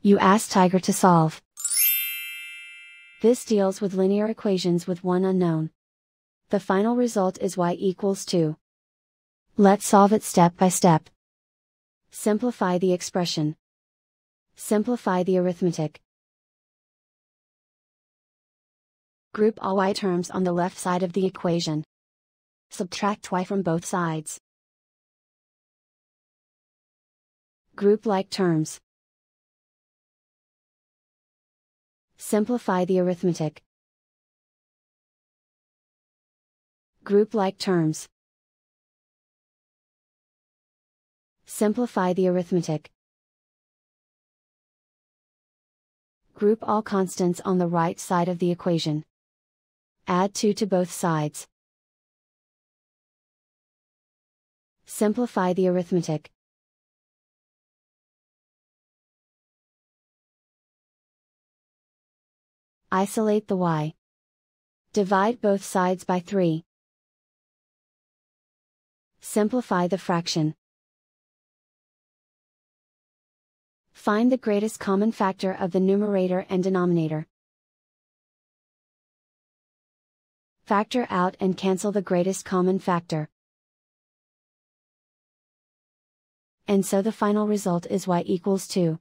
You ask Tiger to solve. This deals with linear equations with one unknown. The final result is y equals 2. Let's solve it step by step. Simplify the expression. Simplify the arithmetic. Group all y terms on the left side of the equation. Subtract y from both sides. Group like terms. Simplify the arithmetic. Group like terms. Simplify the arithmetic. Group all constants on the right side of the equation. Add 2 to both sides. Simplify the arithmetic. Isolate the y. Divide both sides by 3. Simplify the fraction. Find the greatest common factor of the numerator and denominator. Factor out and cancel the greatest common factor. And so the final result is y equals 2.